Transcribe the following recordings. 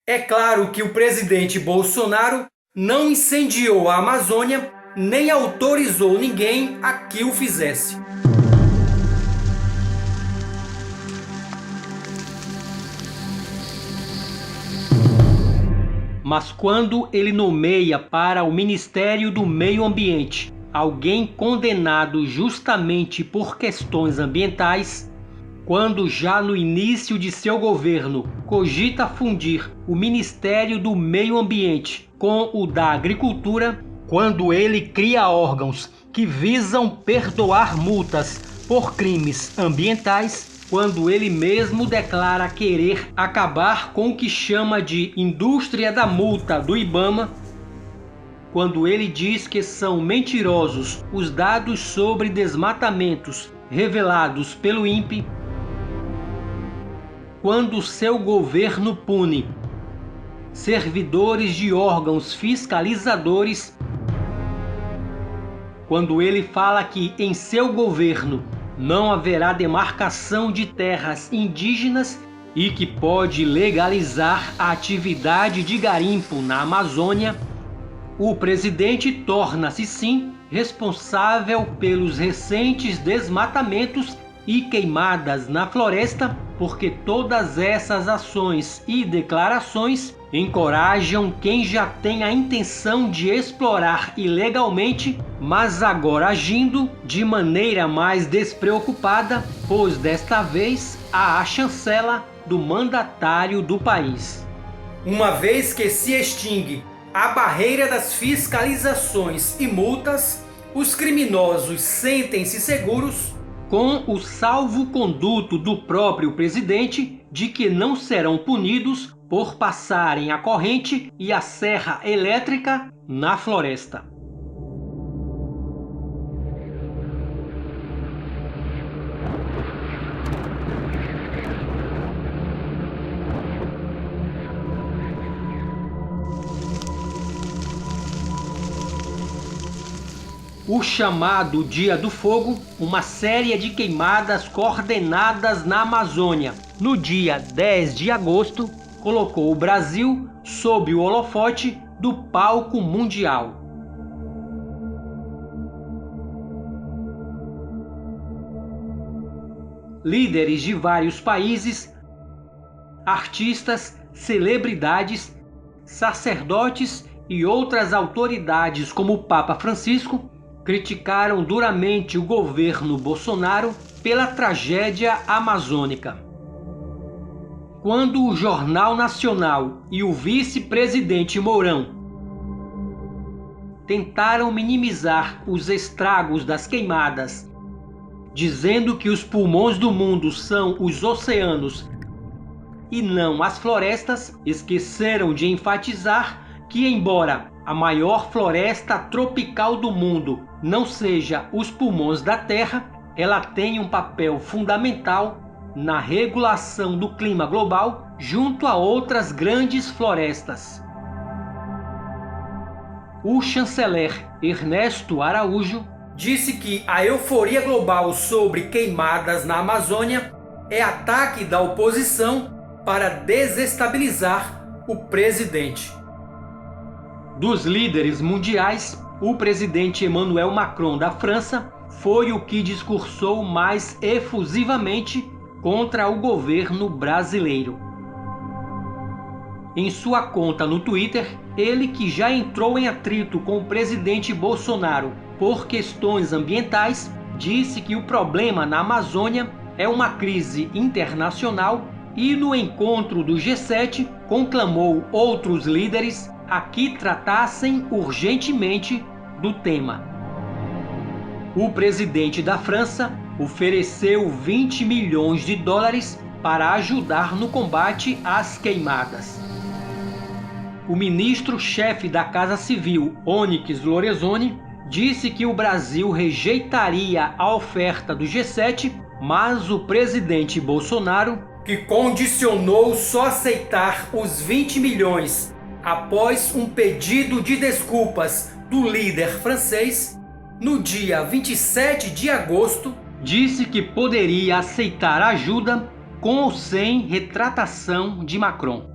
É claro que o presidente Bolsonaro não incendiou a Amazônia nem autorizou ninguém a que o fizesse. Mas quando ele nomeia para o Ministério do Meio Ambiente alguém condenado justamente por questões ambientais, quando já no início de seu governo cogita fundir o Ministério do Meio Ambiente com o da Agricultura, quando ele cria órgãos que visam perdoar multas por crimes ambientais, quando ele mesmo declara querer acabar com o que chama de indústria da multa do IBAMA, quando ele diz que são mentirosos os dados sobre desmatamentos revelados pelo INPE, quando seu governo pune servidores de órgãos fiscalizadores, quando ele fala que em seu governo não haverá demarcação de terras indígenas e que pode legalizar a atividade de garimpo na Amazônia, o presidente torna-se sim responsável pelos recentes desmatamentos e queimadas na floresta, porque todas essas ações e declarações encorajam quem já tem a intenção de explorar ilegalmente, mas agora agindo de maneira mais despreocupada, pois desta vez há a chancela do mandatário do país. Uma vez que se extingue a barreira das fiscalizações e multas, os criminosos sentem-se seguros com o salvo-conduto do próprio presidente de que não serão punidos por passarem a corrente e a serra elétrica na floresta. O chamado Dia do Fogo, uma série de queimadas coordenadas na Amazônia, no dia 10 de agosto, colocou o Brasil sob o holofote do palco mundial. Líderes de vários países, artistas, celebridades, sacerdotes e outras autoridades como o Papa Francisco criticaram duramente o governo Bolsonaro pela tragédia amazônica. Quando o Jornal Nacional e o vice-presidente Mourão tentaram minimizar os estragos das queimadas, dizendo que os pulmões do mundo são os oceanos e não as florestas, esqueceram de enfatizar que, embora a maior floresta tropical do mundo não seja os pulmões da Terra, ela tem um papel fundamental na regulação do clima global junto a outras grandes florestas. O chanceler Ernesto Araújo disse que a euforia global sobre queimadas na Amazônia é ataque da oposição para desestabilizar o presidente. Dos líderes mundiais, o presidente Emmanuel Macron da França foi o que discursou mais efusivamente contra o governo brasileiro. Em sua conta no Twitter, ele, que já entrou em atrito com o presidente Bolsonaro por questões ambientais, disse que o problema na Amazônia é uma crise internacional e, no encontro do G7, conclamou outros líderes a que tratassem urgentemente do tema. O presidente da França ofereceu 20 milhões de dólares para ajudar no combate às queimadas. O ministro-chefe da Casa Civil, Onyx Lorenzoni, disse que o Brasil rejeitaria a oferta do G7, mas o presidente Bolsonaro, que condicionou só aceitar os 20 milhões após um pedido de desculpas do líder francês, no dia 27 de agosto, disse que poderia aceitar ajuda com ou sem retratação de Macron.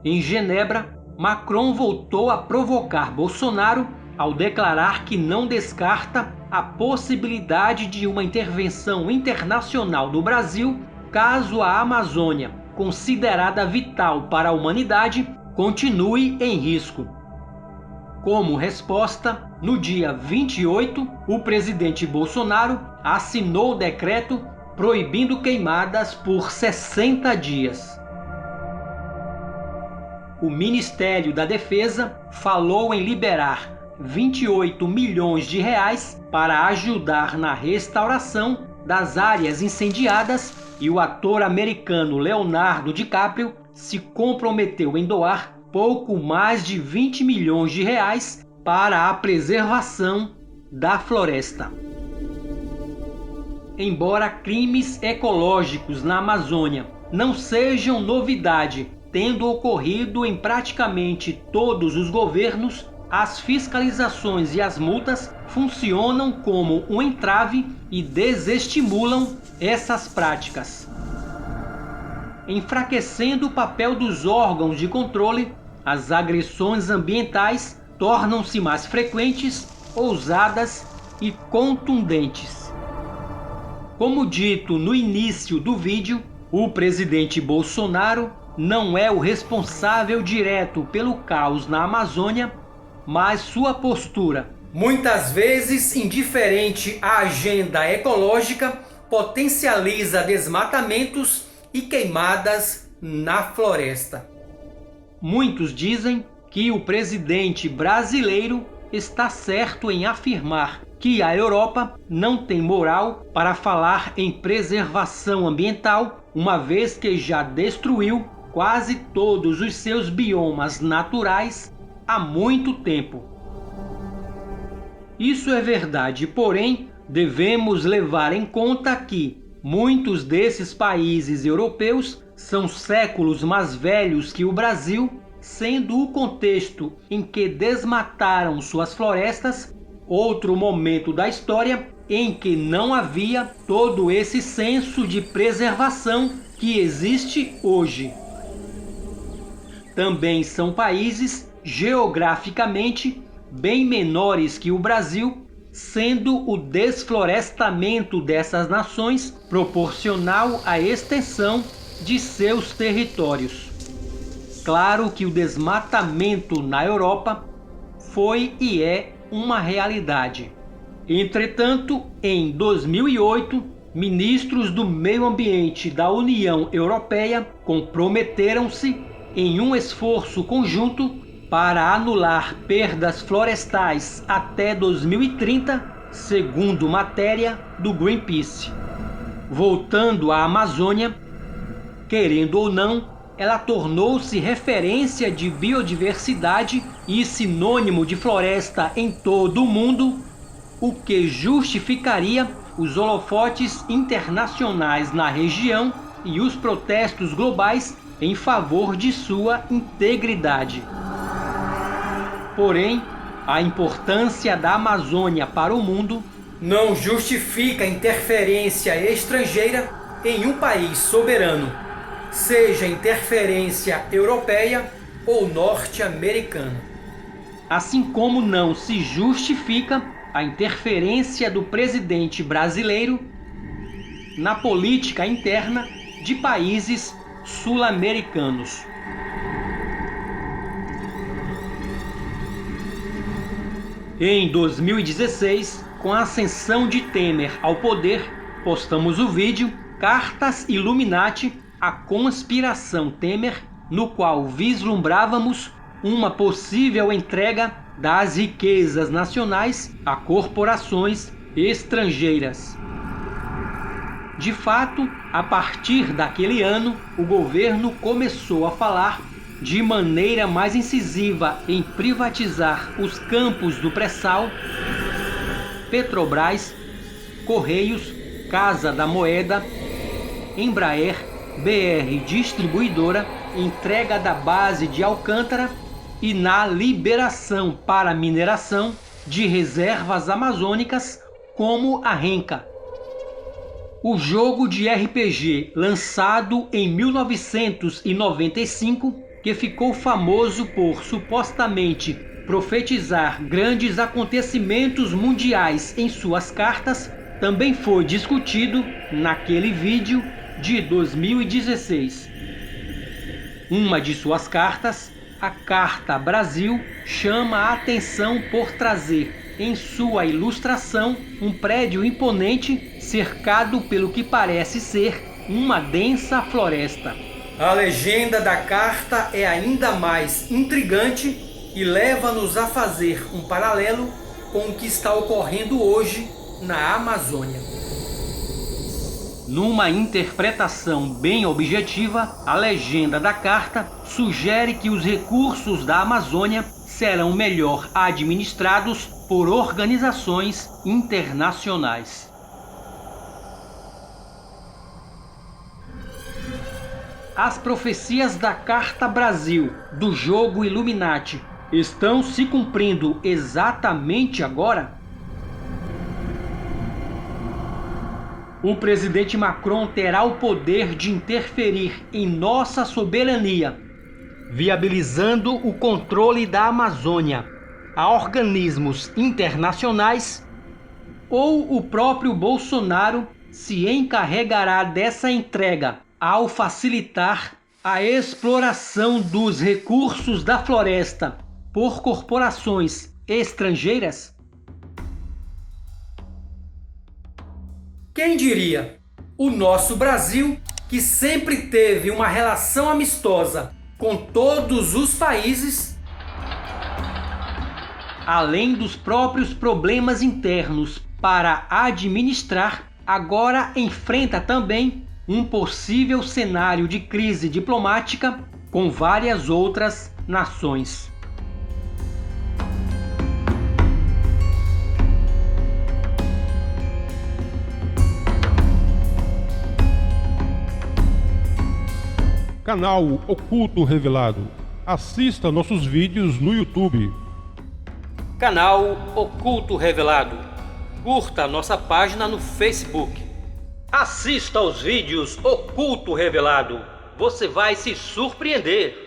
Em Genebra, Macron voltou a provocar Bolsonaro ao declarar que não descarta a possibilidade de uma intervenção internacional no Brasil caso a Amazônia, considerada vital para a humanidade, continue em risco. Como resposta, no dia 28, o presidente Bolsonaro assinou o decreto proibindo queimadas por 60 dias. O Ministério da Defesa falou em liberar 28 milhões de reais para ajudar na restauração das áreas incendiadas e o ator americano Leonardo DiCaprio se comprometeu em doar pouco mais de 20 milhões de reais para a preservação da floresta. Embora crimes ecológicos na Amazônia não sejam novidade, tendo ocorrido em praticamente todos os governos, as fiscalizações e as multas funcionam como um entrave e desestimulam essas práticas. Enfraquecendo o papel dos órgãos de controle, as agressões ambientais tornam-se mais frequentes, ousadas e contundentes. Como dito no início do vídeo, o presidente Bolsonaro não é o responsável direto pelo caos na Amazônia, mas sua postura, muitas vezes indiferente à agenda ecológica, potencializa desmatamentos e queimadas na floresta. Muitos dizem que o presidente brasileiro está certo em afirmar que a Europa não tem moral para falar em preservação ambiental, uma vez que já destruiu quase todos os seus biomas naturais há muito tempo. Isso é verdade, porém, devemos levar em conta que muitos desses países europeus são séculos mais velhos que o Brasil, sendo o contexto em que desmataram suas florestas outro momento da história em que não havia todo esse senso de preservação que existe hoje. Também são países geograficamente bem menores que o Brasil, sendo o desflorestamento dessas nações proporcional à extensão de seus territórios. Claro que o desmatamento na Europa foi e é uma realidade. Entretanto, em 2008, ministros do Meio Ambiente da União Europeia comprometeram-se em um esforço conjunto para anular perdas florestais até 2030, segundo matéria do Greenpeace. Voltando à Amazônia, querendo ou não, ela tornou-se referência de biodiversidade e sinônimo de floresta em todo o mundo, o que justificaria os holofotes internacionais na região e os protestos globais em favor de sua integridade. Porém, a importância da Amazônia para o mundo não justifica interferência estrangeira em um país soberano, seja interferência europeia ou norte-americana. Assim como não se justifica a interferência do presidente brasileiro na política interna de países sul-americanos. Em 2016, com a ascensão de Temer ao poder, postamos o vídeo Cartas Illuminati, a conspiração Temer, no qual vislumbrávamos uma possível entrega das riquezas nacionais a corporações estrangeiras. De fato, a partir daquele ano, o governo começou a falar de maneira mais incisiva em privatizar os campos do pré-sal, Petrobras, Correios, Casa da Moeda, Embraer, BR Distribuidora, entrega da base de Alcântara e na liberação para mineração de reservas amazônicas como a Renca. O jogo de RPG lançado em 1995, que ficou famoso por supostamente profetizar grandes acontecimentos mundiais em suas cartas, também foi discutido naquele vídeo de 2016. Uma de suas cartas, a Carta Brasil, chama a atenção por trazer em sua ilustração um prédio imponente cercado pelo que parece ser uma densa floresta. A legenda da carta é ainda mais intrigante e leva-nos a fazer um paralelo com o que está ocorrendo hoje na Amazônia. Numa interpretação bem objetiva, a legenda da carta sugere que os recursos da Amazônia serão melhor administrados por organizações internacionais. As profecias da Carta Brasil do jogo Illuminati estão se cumprindo exatamente agora? O presidente Macron terá o poder de interferir em nossa soberania, viabilizando o controle da Amazônia a organismos internacionais, ou o próprio Bolsonaro se encarregará dessa entrega ao facilitar a exploração dos recursos da floresta por corporações estrangeiras? Quem diria? O nosso Brasil, que sempre teve uma relação amistosa com todos os países, além dos próprios problemas internos para administrar, agora enfrenta também um possível cenário de crise diplomática com várias outras nações. Canal Oculto Revelado. Assista nossos vídeos no YouTube. Canal Oculto Revelado. Curta nossa página no Facebook. Assista aos vídeos Oculto Revelado. Você vai se surpreender.